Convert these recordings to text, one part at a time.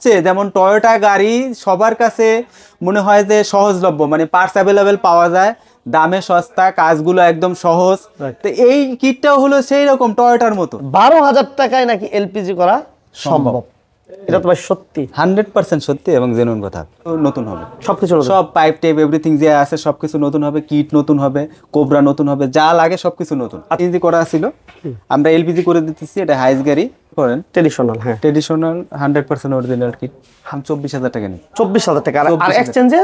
সবচেয়ে যেমন টয়োটা গাড়ি সবার কাছে মনে হয় যে সহজলভ্য, মানে পার্টস অ্যাভেলেবেল পাওয়া যায়, দামে সস্তা, কাজগুলো একদম সহজ। তো এই কিটটাও হলো সেই রকম টয়োটার মতো। 12,000 টাকায় নাকি এলপিজি করা সম্ভব, এটা তো ভাই সত্যি 100% সত্যি এবং জেনুইন কথা। নতুন হবে সবকিছু, সব পাইপ টেপ এভরিথিং যে আছে সবকিছু নতুন হবে, কিট নতুন হবে, কোবরা নতুন হবে, যা লাগে সবকিছু নতুন। এলপিজি করা ছিল, আমরা এলপিজি করে দিতেছি। এটা হাইস গাড়ি করেন ট্রেডিশনাল, হ্যাঁ ট্রেডিশনাল 100% অরিজিনাল কিট। 24,000 টাকা নেই, 24,000 টাকা। আর এক্সচেঞ্জে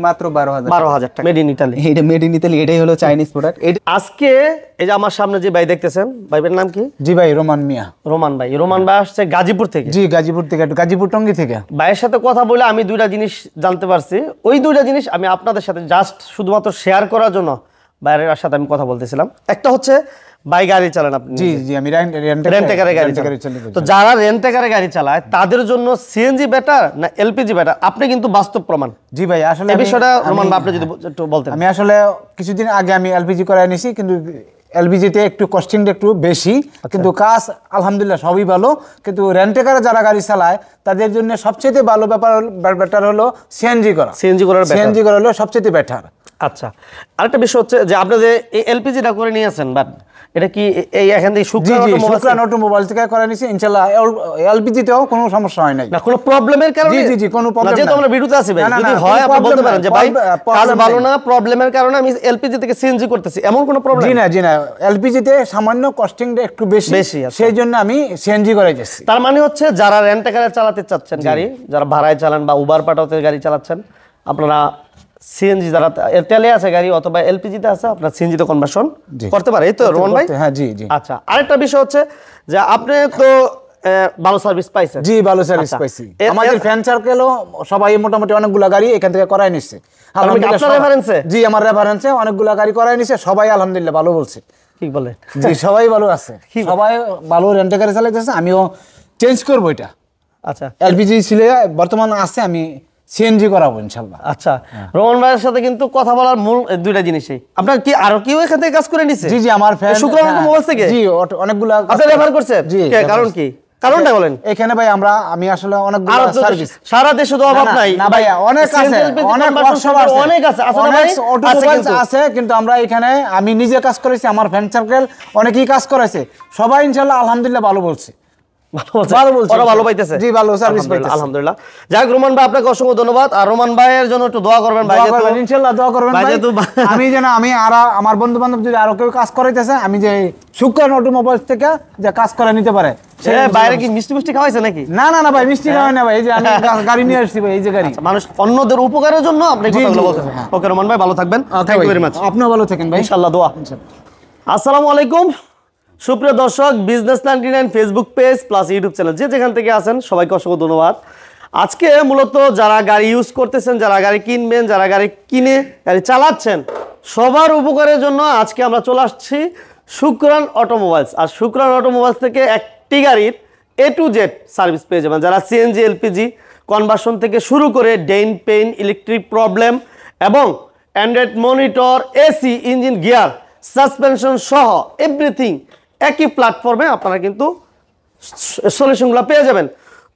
মাত্র 12,000 টাকা। মেড ইন ইতালি, এটা মেড ইন ইতালি, এটাই হলো চাইনিজ প্রোডাক্ট। আজকে এই যে আমার সামনে যে ভাই দেখতেছেন, ভাইয়ের নাম কি? জি ভাই, রোমান মিয়া। রোমান ভাই আসছে গাজীপুর থেকে। জি গাজীপুর থেকে, গাজীপুর টঙ্গী থেকে। ভাইয়ের সাথে কথা বলে আমি দুইটা জিনিস জানতে পারছি। ওই দুইটা জিনিস আমি আপনাদের সাথে জাস্ট শুধুমাত্র শেয়ার করার জন্য ভাইয়ের সাথে আমি কথা বলতেছিলাম। একটা হচ্ছে ভাই গাড়ি চালান আপনি? জি জি, আমি রেন্টেকারে গাড়ি চালাই। তো যারা রেন্টেকারে গাড়ি চালায় তাদের জন্য সিএনজি বেটার না এলপিজি বেটার? আপনি কিন্তু বাস্তব প্রমাণ। জি ভাই, আসলে এই বিষয়টা রোমান ভাই আপনি যদি একটু বলতেন। আমি আসলে কিছুদিন আগে আমি এলপিজি করাই নিয়েছি, কিন্তু এলপিজিতে একটু কস্টিংটা একটু বেশি, কিন্তু কাজ আলহামদুলিল্লাহ সবই ভালো। কিন্তু রেন্টেকারে যারা গাড়ি চালায় তাদের জন্য সবচেয়ে ভালো বেটার হলো সিএনজি করা। সিএনজি করা হলো সবচেয়ে বেটার। আচ্ছা, আরেকটা বিষয় হচ্ছে যে আপনি যে এই এলপিজিটা করে নিয়েছেন, বাট এটা কি এই এখান থেকে শুক্রান অটোমোবাইল থেকে করে নিয়েছি ইনশাআল্লাহ। এলপিজিতেও কোনো সমস্যা হয় নাই, না কোনো প্রবলেমের কারণে? জি জি, কোনো প্রবলেম না। যেহেতু আমরা ভিডিওতে আছি ভাই, যদি হয় আপনি বলতে পারেন যে ভাই কাজ ভালো না, প্রবলেমের কারণে আমি এলপিজি থেকে সিএনজি করতেছি, এমন কোনো প্রবলেম? জি না, এলপিজিতে সামান্য কস্টিংটা একটু বেশি, সেই জন্য আমি সিএনজি করাই যাচ্ছি। তার মানে হচ্ছে যারা রেন্টাকারে চালাতে চাচ্ছেন গাড়ি, যারা ভাড়ায় চালান বা উবার পাঠাতে গাড়ি চালাচ্ছেন, আপনারা সিএনজি যারা তেলে আছে গাড়ি অথবা এলপিজিতে আছে, আপনারা সিএনজি তে কনভার্সন করতে পারে। এই তো রোহন ভাই? হ্যাঁ জি জি। আচ্ছা, আরেকটা বিষয় হচ্ছে যে আপনি তো ভালো সার্ভিস পাইছেন। জি, ভালো সার্ভিস পাইছি। আমাদের ফ্যান সার্কেলও সবাই মোটামুটি অনেকগুলা গাড়ি এখান থেকে করাই নিচ্ছে আলহামদুলিল্লাহ। আপনার রেফারেন্সে? জি, আমার রেফারেন্সে অনেকগুলা গাড়ি করাই নিচ্ছে, সবাই আলহামদুলিল্লাহ ভালো বলছে। ঠিক বলে? জি, সবাই ভালো আছে, সবাই ভালো রেন্টে গাড়ি চালাইতেছে। আমিও চেঞ্জ করবো এটা। আচ্ছা, এলপিজি ছিল বর্তমান আছে, আমি সিএনজি করাবো ইনশাআল্লাহ। আচ্ছা, রোহন ভাইয়ের সাথে কিন্তু কথা বলার মূল দুইটা জিনিসই। আপনার কি আরো কেউ এখান থেকে কাজ করে নিছে? জি জি, আমার ফ্যান শুক্রবার মোবাইল থেকে। জি, অনেকগুলা আপনি রেফার করছেন? জি। কারণ কি? কারণটা বলেন। এখানে ভাই আমি আসলে অনেকগুলো সার্ভিস, সারা দেশে তো অভাব নাই না ভাই, অনেক আছে, অনেক আছে, অটোমোবাইলস আছে, কিন্তু আমরা এখানে আমি নিজে কাজ করেছি, আমার ফ্রেন্ড সার্কেল অনেকেই কাজ করেছে, সবাই ইনশাআল্লাহ আলহামদুলিল্লাহ ভালো বলছে। ভালো পাইতেছে? জি, ভালো সার্ভিস পাইতেছে আলহামদুলিল্লাহ। যাক, রোমান ভাই আপনাকে অসংখ্য ধন্যবাদ। আর রোমান ভাইয়ের জন্য একটু দোয়া করবেন ভাই, ইনশাআল্লাহ দোয়া করবেন ভাই। আমি যেন আর আমার বন্ধু বান্ধব যদি আরো কেউ কাজ করাইতেছে, আমি যে শুক্রান অটোমোবাইলস থেকে যে কাজ করে নিতে পারে। বাইরে কি মিষ্টি খাওয়াইছে নাকি? না না ভাই, মিষ্টি খাওয়াই না ভাই, এই যে আমি গাড়ি নিয়ে আসছি ভাই, এই যে গাড়ি। মানুষ অন্যদের উপকারের জন্য আপনি কথাগুলো বলছেন। ওকে রোমান ভাই, ভালো থাকবেন। Thank you very much. আপনিও ভালো থাকেন ভাই, ইনশাআল্লাহ, দোয়া। আসসালামু আলাইকুম সুপ্রিয় দর্শক, business 99 Facebook page plus YouTube channel, যে যেখান থেকে আছেন সবাইকে অসংখ্য ধন্যবাদ। আজকে মূলত যারা গাড়ি ইউজ করতেছেন, যারা গাড়ি কিনবেন, যারা গাড়ি কিনে গাড়ি চালাচ্ছেন, সবার উপকারের জন্য আজকে আমরা চলে আসছি শুক্রান অটোমোবাইলস। আর শুক্রান অটোমোবাইলস থেকে একটি গাড়ির A to Z সার্ভিস পেয়ে যাবেন। যারা সিএনজি এলপিজি কনভার্সন থেকে শুরু করে ডেইন পেইন, ইলেকট্রিক প্রবলেম এবং Android monitor, AC, engine, gear, suspension সহ এভরিথিং একই প্ল্যাটফর্মে আপনারা কিন্তু সলিউশনগুলো পেয়ে যাবেন।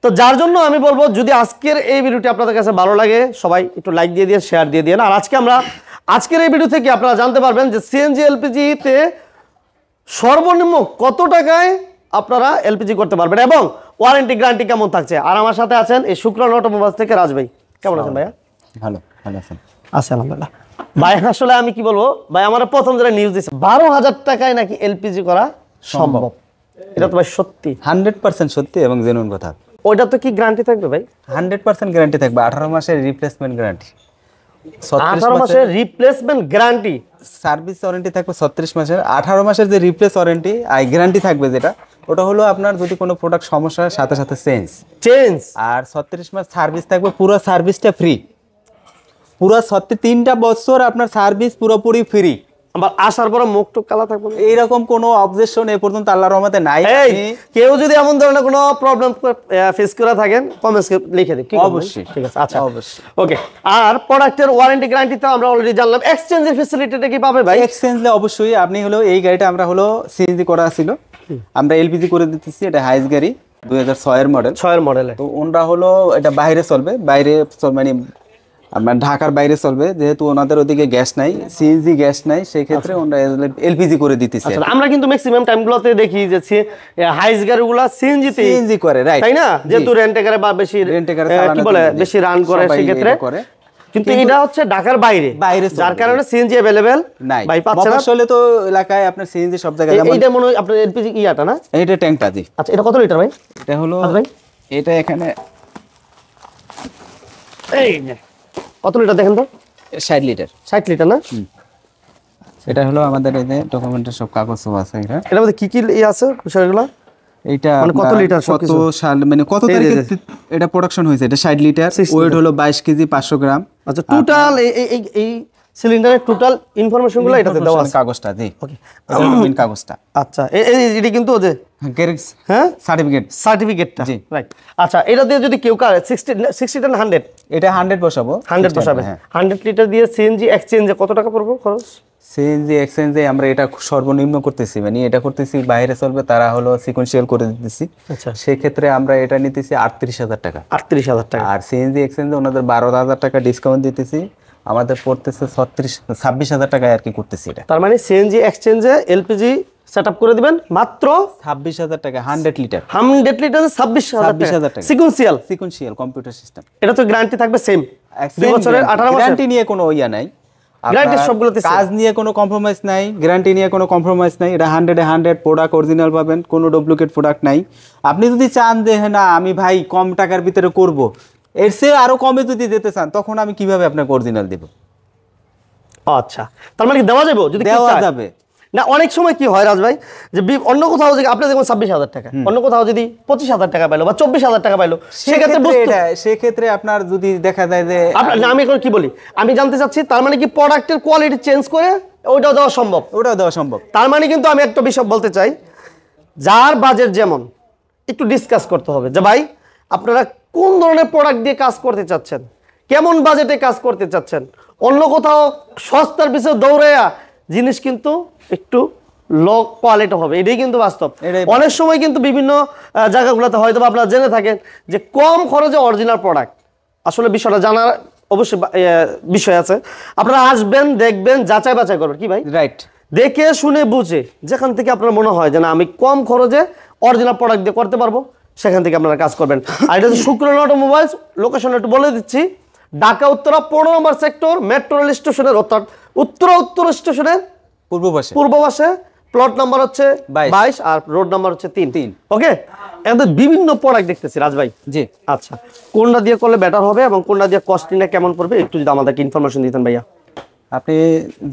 তো যার জন্য আমি বলবো, যদি আজকের এই ভিডিওটি আপনাদের কাছে ভালো লাগে, সবাই একটু লাইক দিয়ে দিয়ে শেয়ার দিয়ে দিন। আর আজকের এই ভিডিও থেকে আপনারা জানতে পারবেন যে সিএনজি এলপিজিতে সর্বনিম্ন কত টাকায় আপনারা এলপিজি করতে পারবেন এবং ওয়ারেন্টি গ্যারান্টি কেমন থাকছে। আর আমার সাথে আছেন এই শুক্রান অটোমোবাইলস থেকে রাজ ভাই। কেমন আছেন ভাইয়া? ভালো আছেন? আচ্ছা, আলহামদুলিল্লাহ। ভাই আসলে আমি কি বলবো ভাই, আমার প্রথম যারা নিউজ দিচ্ছে 12,000 টাকায় নাকি এলপিজি করা সম্ভব, এটা তো ভাই সত্যি 100% সত্যি এবং জেনুইন কথা। ওইটা তো কি গ্যারান্টি থাকবে ভাই? 100% গ্যারান্টি থাকবে, 18 মাসের রিপ্লেসমেন্ট গ্যারান্টি, 18 মাসের রিপ্লেসমেন্ট গ্যারান্টি, সার্ভিস ওয়ারেন্টি থাকবে 36 মাসের। 18 মাসের যে রিপ্লেস ওয়ারেন্টি আর গ্যারান্টি থাকবে, যেটা ওটা হলো আপনার যদি কোনো প্রোডাক্ট সমস্যা হয় সাথে সাথে চেঞ্জ। আর 36 মাস সার্ভিস থাকবে, পুরো সার্ভিসটা ফ্রি, পুরো 3টা বছর আপনার সার্ভিস পুরোপুরি ফ্রি। আবার আসার পরে মুখ টুক কালা থাকবে, এইরকম কোনো অবজেকশন এই পর্যন্ত আল্লাহর রহমতে নাই। কেউ যদি এমন ধরনের কোনো প্রবলেম ফেস করে থাকেন কমেন্টস লিখে দিন, অবশ্যই। ঠিক আছে, আচ্ছা অবশ্যই, ওকে। আর প্রোডাক্টের ওয়ারেন্টি গ্যারান্টি তো আমরা অলরেডি জানলাম। এক্সচেঞ্জের ফ্যাসিলিটিটা কি পাবে ভাই? এক্সচেঞ্জে অবশ্যই আপনি হলো এই গাড়িটা আমরা হলো সিএনজি করা ছিল, আমরা এলপিজি করে দিতেছি, এটা হাইস গাড়ি, 2006 এর মডেল। 6 এর মডেলে। তো ওনরা হলো এটা বাইরে চলবে, মানে আপনার ঢাকার বাইরে চলবে, যেহেতু ওনাদের ওদিকে গ্যাস নাই, সিএনজি গ্যাস নাই, সেই ক্ষেত্রে ওনরা এলপিজি করে দিতেছে। আচ্ছা, আমরা কিন্তু ম্যাক্সিমাম টাইমগুলোতে দেখি যে হাইস গাড়িগুলো সিএনজি করে, রাইট, তাই না? যেহেতু রেন্টে করে বা বেশি কি বলে বেশি রান করে সেই ক্ষেত্রে করে। কিন্তু এটা হচ্ছে ঢাকার বাইরে, যার কারণে সিএনজি अवेलेबल নাই, ভাই পাচ্ছে না। মফস্বলে তো এলাকায় আপনার সিএনজি সব জায়গায়। যেমন এইটা মনে হয় আপনার এলপিজি ইয়াটা না, এইটা ট্যাঙ্কটা। জি। আচ্ছা, এটা কত লিটার ভাই? এটা হলো ভাই এটা এখানে এই কত লিটার দেখেন তো? 60 লিটার। 60 লিটার না? এটা হলো আমাদের এই যে ডকুমেন্টের সব কাগজ সব আছে। এটার মধ্যে কি কি আছে বিষয়গুলো? এটা মানে কত লিটার, কত সাল, মানে কত তারিখে এটা প্রোডাকশন হয়েছে? এটা 60 লিটার, ওয়েট হলো 22 কেজি 500 গ্রাম। আচ্ছা, টোটাল এই সিলিন্ডারের টোটাল ইনফরমেশনগুলো এটাতে দেওয়া আছে, কাগজটা। জি, ওকে, এটা মেইন কাগজটা। আচ্ছা, এটা কিন্তু যে হ্যাঁ সার্টিফিকেটটা। জি, রাইট। আচ্ছা, এটা দিয়ে যদি কেউ কার 60 টা 100, এটা 100 বসাবো, 100 বসাবে। 100 লিটার দিয়ে সিএনজি এক্সচেঞ্জে কত টাকা পড়বে খরচ? সিএনজি এক্সচেঞ্জে আমরা এটা সর্বনিম্ন করতেছি, মানে এটা করতেছি বাইরে চলবে, তারা হলো সিকোয়েন্সিয়াল করে দিতেছি। আচ্ছা, সেই ক্ষেত্রে আমরা এটা নিতেছি 38,000 টাকা। 38,000 টাকা। আর সিএনজি এক্সচেঞ্জে ওনাদের 12,000 টাকা ডিসকাউন্ট দিতেছি, আমাদের পড়তেছে 26,000 টাকায় আর কি করতেছি এটা। তার মানে সিএনজি এক্সচেঞ্জে এলপিজি সেটআপ করে দিবেন মাত্র 26,000 টাকা। 100 লিটার 26,000 টাকা। Sequential computer system. এটা তো গ্যারান্টি থাকবে সেম 2 বছরের 18 মাস গ্যারান্টি নিয়ে কোনো ইয়া নাই, গ্যারান্টি সবগুলোতে কাজ নিয়ে কোনো কম্প্রোমাইজ নাই, গ্যারান্টি নিয়ে কোনো কম্প্রোমাইজ নাই। এটা 100 প্রোডাক্ট অরিজিনাল পাবেন, কোনো ডুপ্লিকেট প্রোডাক্ট নাই। আপনি যদি চান যে না আমি ভাই কম টাকার ভিতরে করব, এর চেয়ে আরো কমে যদি যেতে চান, তখন আমি কিভাবে আপনাকে অরিজিনাল দেব? আচ্ছা, তার মানে কি দেওয়া যাবে? যদি দেওয়া যাবে না, অনেক সময় কি হয় রাজ ভাই, যে অন্য কোথাও যদি আপনি দেখুন 26,000 টাকা, অন্য কোথাও যদি 25,000 টাকা পাইলো বা 24,000 টাকা পাইলো, সেক্ষেত্রে আপনার যদি দেখা যায় যে আমি এখন কি বলি, আমি জানতে চাচ্ছি তার মানে কি প্রোডাক্টের কোয়ালিটি চেঞ্জ করে ওইটাও দেওয়া সম্ভব? ওটাও দেওয়া সম্ভব। তার মানে কিন্তু আমি একটা বিষয় বলতে চাই, যার বাজেট যেমন একটু ডিসকাস করতে হবে যে ভাই আপনারা কোন ধরনের প্রোডাক্ট দিয়ে কাজ করতে চাচ্ছেন, কেমন বাজেটে কাজ করতে চাচ্ছেন। অন্য কোথাও সস্তার পিছনে দৌড়াইয়া জিনিস কিন্তু একটু লো কোয়ালিটি হবে, এটাই কিন্তু বাস্তব। অনেক সময় কিন্তু বিভিন্ন জায়গাগুলোতে হয়তো আপনারা জেনে থাকেন যে কম খরচে অরিজিনাল প্রোডাক্ট, আসলে বিষয়টা জানার অবশ্যই বিষয় আছে। আপনারা আসবেন, দেখবেন, যাচাই বাছাই করবেন, কি ভাই? রাইট। দেখে শুনে বুঝে যেখান থেকে আপনার মনে হয় যে না আমি কম খরচে অরিজিনাল প্রোডাক্ট দিয়ে করতে পারবো, সেখান থেকে আপনারা কাজ করবেন। আর এটা হচ্ছে শুক্রন অটোমোবাইলস, লোকেশন একটু বলে দিচ্ছি, ঢাকা উত্তরা 15 নম্বর সেক্টর, মেট্রো রেল স্টেশনের অর্থাৎ উত্তর স্টেশনের পূর্ব পাশে, প্লট নাম্বার হচ্ছে 22 আর রোড নাম্বার হচ্ছে 3। ওকে, এদের বিভিন্ন প্রোডাক্ট দেখতেছি রাজ ভাই। জি, আচ্ছা, কোনটা দিয়ে করলে বেটার হবে এবং কোনটা দিয়ে কস্টিংটা কেমন পড়বে একটু যদি আমাদেরকে ইনফরমেশন দিতেন ভাইয়া। আপনি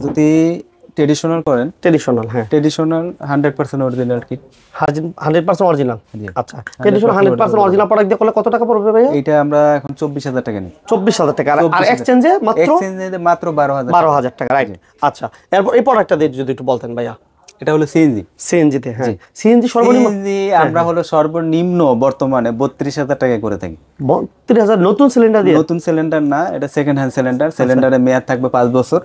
যদি ট্রেডিশনাল করেন, হ্যাঁ, ট্রেডিশনাল 100% অরিজিনাল কিট, 100% অরিজিনাল। আচ্ছা, ট্রেডিশনাল 100% অরিজিনাল প্রোডাক্ট দিয়ে করলে কত টাকা পড়বে ভাইয়া? এটা আমরা এখন 24,000 টাকা নিই। 24,000 টাকা। আর এক্সচেঞ্জে মাত্র 12,000 টাকা। রাইট। আচ্ছা, এরপর এই প্রোডাক্টটা দিয়ে যদি একটু বলতেন ভাইয়া। এটা হলো সিএনজি তে। হ্যাঁ, সিএনজি সর্বনিম্ন আমরা হলো সর্বনিম্ন বর্তমানে 32,000 টাকা করে থাকি। 32,000 নতুন সিলিন্ডার দিয়ে? নতুন সিলিন্ডার না, এটা সেকেন্ড হ্যান্ড সিলিন্ডার। সিলিন্ডারের মেয়াদ থাকবে 5 বছর।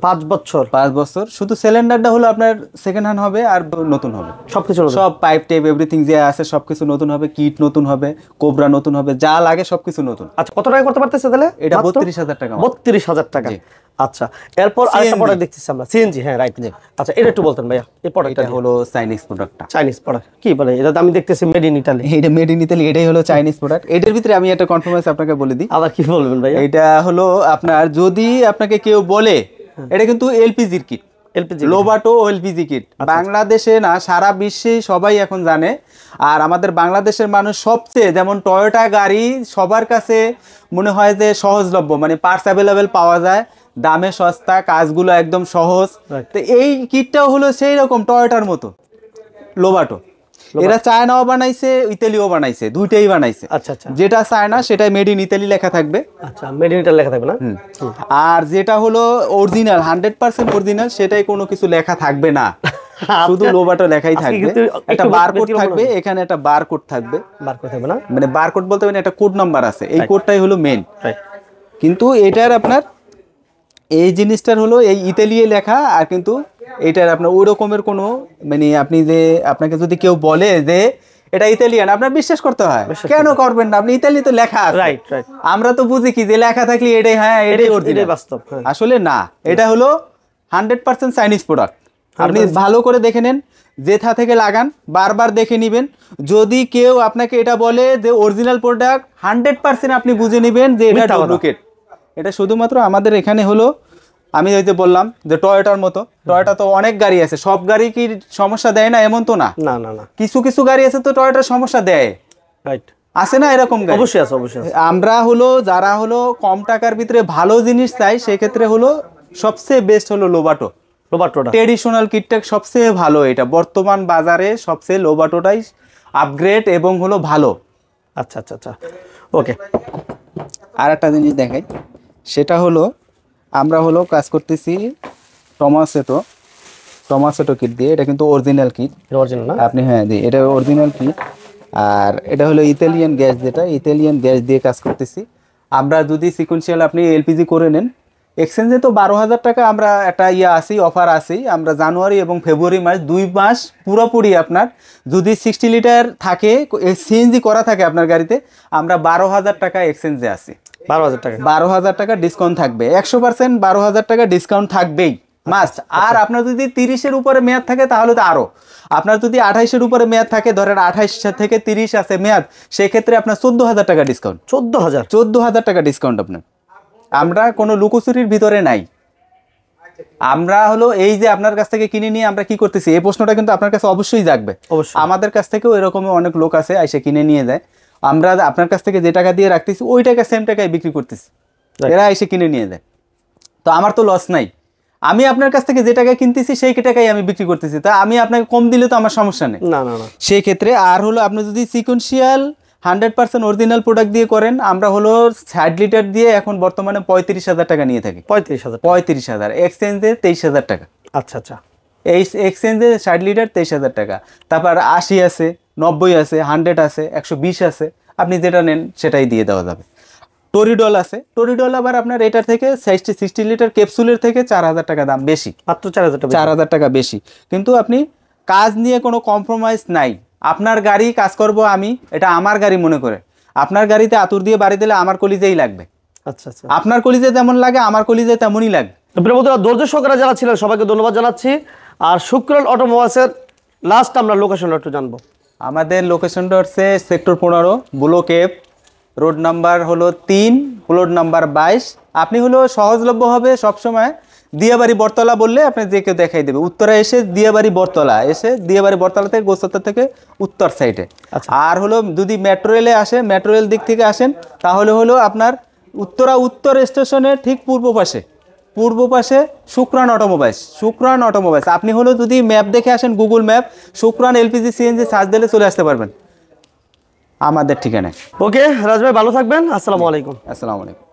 5 বছর। শুধু সিলিন্ডারটা হলো আপনার সেকেন্ড হ্যান্ড হবে আর নতুন হবে সবকিছু, সব পাইপ টেপ এভরিথিং যে আছে সবকিছু নতুন হবে, কিট নতুন হবে, কোবরা নতুন হবে, যা লাগে সবকিছু নতুন। আচ্ছা, কত টাকা করতে পারতেছে তাহলে? এটা 32,000 টাকা। 32,000 টাকা। আচ্ছা, এরপর আরেকটা প্রোডাক্ট দেখতেছি আমরা, সিএনজি। হ্যাঁ, রাইট। আচ্ছা, এটা একটু বলতেন ভাইয়া। এই প্রোডাক্টটা হলো চাইনিজ প্রোডাক্টটা। চাইনিজ প্রোডাক্ট কি বলে? এটা আমি দেখতেছি মেড ইন ইতালি। এটা মেড ইন ইতালি, এটাই হলো চাইনিজ প্রোডাক্ট। এটার ভিতরে আমি একটা কনফার্মেন্স আপনাকে বলে দিই। আবার কি বলবেন ভাইয়া? এটা হলো আপনার যদি আপনাকে কেউ বলে এটা কিন্তু এলপিজির কিট, লোবাটো এলপিজি কিট। বাংলাদেশে না, সারা বিশ্বে সবাই এখন জানে। আর আমাদের বাংলাদেশের মানুষ সবচেয়ে, যেমন টয়োটা গাড়ি সবার কাছে মনে হয় যে সহজলভ্য, মানে পার্টস অ্যাভেলেবেল পাওয়া যায়, দামে সস্তা, কাজগুলো একদম সহজ। তো এই কিটটাও হলো সেই রকম টয়োটার মতো লোবাটো। এরা চায়নাও বানাইছে, ইতালিও বানাইছে, দুইটাই বানাইছে। আচ্ছা, যেটা চায়না সেটাই মেড ইন ইতালি লেখা থাকবে। আচ্ছা, মেড ইন ইতালি লেখা থাকবে না? আর যেটা হলো অরিজিনাল 100% অরিজিনাল, সেটাই কোনো কিছু লেখা থাকবে না, শুধু লোবাটো লেখাই থাকবে। একটা বারকোড থাকবে, এখানে একটা বারকোড থাকবে। বারকোড থাকবে না, মানে বারকোড বলতে মানে একটা কোড নাম্বার আছে, এই কোডটাই হলো মেন। কিন্তু এটার আপনার এই জিনিসটার হলো এই ইতালিয়ে লেখা, আর কিন্তু এটার আপনার ওই রকমের কোনো, মানে আপনি যে আপনাকে যদি কেউ বলে যে এটা ইতালিয়ান, আপনার বিশ্বাস করতে হয়। কেন করবেন না? আপনি ইতালি তো লেখা আছে। Right right. আমরা তো বুঝি কি যে লেখা থাকলে এটাই, হ্যাঁ এটাই অরিজিনাল, বাস্তব। আসলে না, এটা হলো 100% চাইনিজ প্রোডাক্ট। আপনি ভালো করে দেখে নেন, যেথা থেকে লাগান বারবার দেখে নেবেন। যদি কেউ আপনাকে এটা বলে যে অরিজিনাল প্রোডাক্ট, 100% আপনি বুঝে নেবেন যে এটা ডুপ্লিকেট। এটা শুধুমাত্র আমাদের এখানে হলো, আমি ওই যে বললাম যে টয়োটার মতো, টয়োটা তো অনেক গাড়ি আছে, সব গাড়ি কি সমস্যা দেয় না এমন তো না। না না না, কিছু কিছু গাড়ি আছে তো টয়োটার সমস্যা দেয়, রাইট, আছে না এরকম গাড়ি? অবশ্যই আছে, অবশ্যই আছে। আমরা হলো যারা হলো কম টাকার ভিতরে ভালো জিনিস চাই, সেক্ষেত্রে হলো সবচেয়ে বেস্ট হলো লোবাটো। লোবাটোটা ট্রেডিশনাল কিটটা সবচেয়ে ভালো, এটা বর্তমান বাজারে সবচেয়ে লোবাটোটাই আপগ্রেড এবং হলো ভালো। আচ্ছা আচ্ছা আচ্ছা, ওকে। আর একটা জিনিস দেখাই, সেটা হলো আমরা হলো কাজ করতেছি টমাসেটো কিট দিয়ে। এটা কিন্তু অরিজিনাল কিট, অরিজিনাল না আপনি, হ্যাঁ জি, এটা অরিজিনাল কিট। আর এটা হলো ইতালিয়ান গ্যাস, যেটা ইতালিয়ান গ্যাস দিয়ে কাজ করতেছি আমরা। যদি সিকোয়েন্সিয়াল আপনি এলপিজি করে নেন, এক্সচেঞ্জে তো 12,000 টাকা আমরা একটা অফার আসি আমরা জানুয়ারি এবং ফেব্রুয়ারি মাস, 2 মাস পুরোপুরি আপনার যদি 60 লিটার থাকে, সিএনজি করা থাকে আপনার গাড়িতে, আমরা 12,000 টাকা এক্সচেঞ্জে আসি। 12,000 টাকা, 12,000 টাকা ডিসকাউন্ট থাকবে, 100% 12,000 টাকা ডিসকাউন্ট থাকবেই মাস্ট। আর আপনার যদি 30-এর উপরে মেয়াদ থাকে তাহলে তো আরো, আপনার যদি 28-এর উপরে মেয়াদ থাকে, ধরেন 28 থেকে 30 আছে মেয়াদ, সেক্ষেত্রে আপনার 14,000 টাকা ডিসকাউন্ট। 14,000 টাকা ডিসকাউন্ট আপনার। আমরা কোনো লুকোচুরির ভিতরে নাই। আমরা হলো এই যে আপনার কাছ থেকে কিনে নিয়ে আমরা কি করতেছি, এই প্রশ্নটা কিন্তু আপনার কাছে অবশ্যই জাগবে। আমাদের কাছ থেকেও এরকমই অনেক লোক আছে এসে কিনে নিয়ে যায়। আমরা আপনার কাছ থেকে যে টাকা দিয়ে রাখতেছি ওই টাকা সেম টাকায় বিক্রি করতেছি, এরা এসে কিনে নিয়ে যায়। তো আমার তো লস নাই, আমি আপনার কাছ থেকে যে টাকা কিনতেছি সেই টাকাই আমি বিক্রি করতেছি, তা আমি আপনাকে কম দিলে তো আমার সমস্যা নেই। না না না, সেই ক্ষেত্রে আর হলো আপনি যদি সিকোয়েন্সিয়াল 100% অরিজিনাল প্রোডাক্ট দিয়ে করেন, আমরা হলো 60 লিটার দিয়ে এখন বর্তমানে 35,000 টাকা নিয়ে থাকি। 35,000 এক্সচেঞ্জে 23,000 টাকা। আচ্ছা আচ্ছা, এই এক্সচেঞ্জে 60 লিটার 23,000 টাকা। তারপর 80 আছে, 90 আছে, 100 আছে, 120 আছে, আপনি যেটা নেন সেটাই দিয়ে দেওয়া যাবে। টরিডল আছে, টরিডল আবার আপনার এটার থেকে 60 লিটার ক্যাপসুলের থেকে 4,000 টাকা দাম বেশি, মাত্র 4,000 টাকা বেশি। কিন্তু আপনি কাজ নিয়ে কোনো কম্প্রোমাইজ নাই। আপনার গাড়ি কাজ করব আমি, এটা আমার গাড়ি মনে করে, আপনার গাড়িতে আতুর দিয়ে বাড়ি দিলে আমার কলিজেই লাগবে। আচ্ছা আচ্ছা, আপনার কলিজে যেমন লাগে আমার কলিজে তেমনই লাগবে। প্রিয় বন্ধুরা, ধৈর্য সহকারে যারা ছিলেন সবাইকে ধন্যবাদ জানাচ্ছি। আর শুক্রন অটোমোবাইলসের লাস্ট আমরা লোকেশনটা একটু জানবো। আমাদের লোকেশনটা হচ্ছে sector 15, block F, road number হলো 3, প্লট নাম্বার 22। আপনি হলো সহজলভ্য হবে সবসময় দিয়াবাড়ি বটতলা বললে আপনি যে কেউ দেখাই দেবে। উত্তরা এসে দিয়াবাড়ি বটতলা, দিয়াবাড়ি বটতলা থেকে গোসত্তা থেকে উত্তর সাইডে। আর হলো যদি মেট্রো রেলে আসে, মেট্রো রেল দিক থেকে আসেন, তাহলে হলো আপনার উত্তর স্টেশনের ঠিক পূর্ব পাশে শুক্রান অটোমোবাইলস। আপনি হলো যদি ম্যাপ দেখে আসেন, গুগল ম্যাপ, শুক্রান এলপিজি সিএনজি সার্চ দিলে চলে আসতে পারবেন আমাদের ঠিকানায়। ওকে রাজ ভাই, ভালো থাকবেন। আসসালামু আলাইকুম। আসসালামু আলাইকুম।